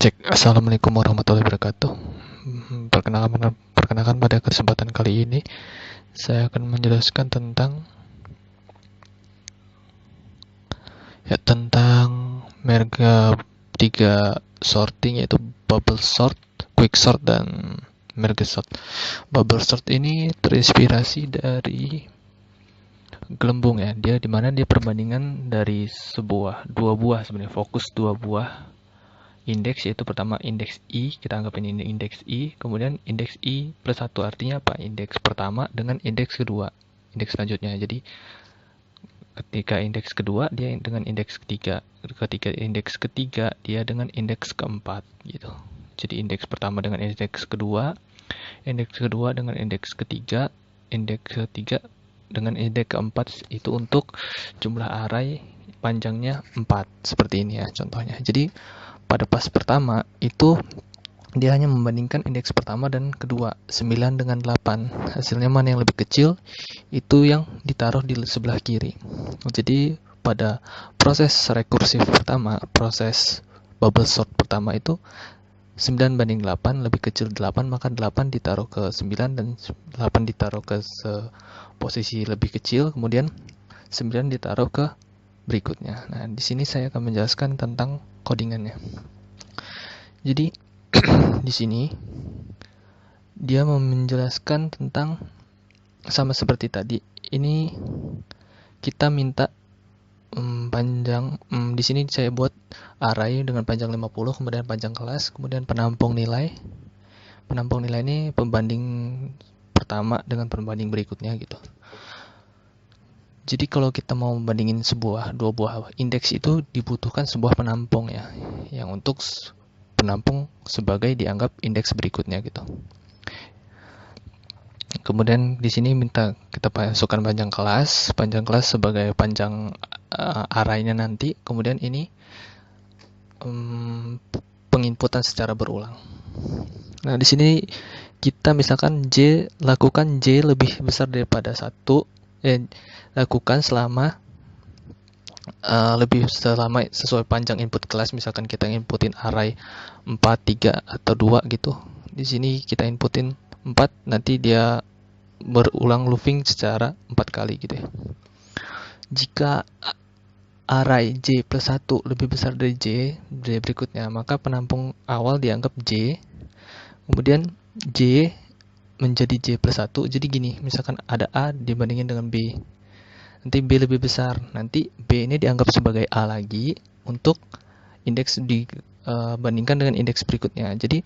Cek. Assalamualaikum warahmatullahi wabarakatuh. Perkenalkan pada kesempatan kali ini saya akan menjelaskan tentang merga 3 sorting, yaitu bubble sort, quick sort, dan merge sort. Bubble sort ini terinspirasi dari gelembung ya, dimana dia perbandingan dari dua buah sebenarnya, fokus dua buah indeks, yaitu pertama indeks I, kita anggap ini indeks I, kemudian indeks I plus 1, artinya apa? Indeks pertama dengan indeks kedua, indeks selanjutnya. Jadi ketika indeks kedua dia dengan indeks ketiga, ketika indeks ketiga dia dengan indeks keempat gitu. Jadi indeks pertama dengan indeks kedua dengan indeks ketiga, indeks ketiga dengan indeks keempat, itu untuk jumlah array panjangnya 4, seperti ini ya contohnya. Jadi pada pas pertama itu dia hanya membandingkan indeks pertama dan kedua, 9 dengan 8. Hasilnya mana yang lebih kecil, itu yang ditaruh di sebelah kiri. Jadi pada proses rekursif pertama, proses bubble sort pertama itu 9 banding 8, lebih kecil 8, maka 8 ditaruh ke 9 dan 8 ditaruh ke posisi lebih kecil, kemudian 9 ditaruh ke berikutnya. Nah, di sini saya akan menjelaskan tentang codingannya. Jadi di sini dia mau menjelaskan tentang sama seperti tadi. Ini kita minta panjang, di sini saya buat array dengan panjang 50, kemudian panjang kelas, kemudian penampung nilai. Penampung nilai ini pembanding pertama dengan pembanding berikutnya gitu. Jadi kalau kita mau membandingin dua buah indeks, itu dibutuhkan sebuah penampung ya, yang untuk penampung sebagai dianggap indeks berikutnya gitu. Kemudian di sini minta kita masukkan panjang kelas sebagai panjang arraynya nanti. Kemudian ini penginputan secara berulang. Nah, di sini kita misalkan lakukan J lebih besar daripada 1, lakukan selama sesuai panjang input kelas. Misalkan kita inputin array 4, 3, atau 2 gitu. Di sini kita inputin 4, nanti dia berulang looping secara 4 kali gitu ya. Jika array J plus 1 lebih besar dari J berikutnya, maka penampung awal dianggap J, kemudian J menjadi J plus 1. Jadi gini, misalkan ada A dibandingin dengan B, nanti B lebih besar, nanti B ini dianggap sebagai A lagi untuk indeks dibandingkan dengan indeks berikutnya. Jadi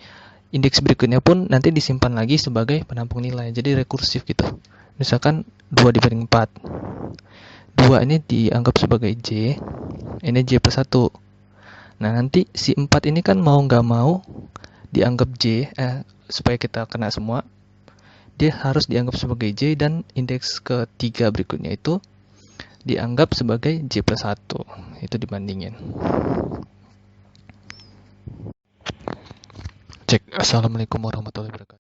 indeks berikutnya pun nanti disimpan lagi sebagai penampung nilai, jadi rekursif gitu. Misalkan 2 dibanding 4, 2 ini dianggap sebagai J, ini J plus 1. Nah, nanti si 4 ini kan mau nggak mau dianggap J, supaya kita kena semua, dia harus dianggap sebagai J, dan indeks ketiga berikutnya itu dianggap sebagai J plus 1. Itu dibandingin. Cek. Assalamualaikum warahmatullahi wabarakatuh.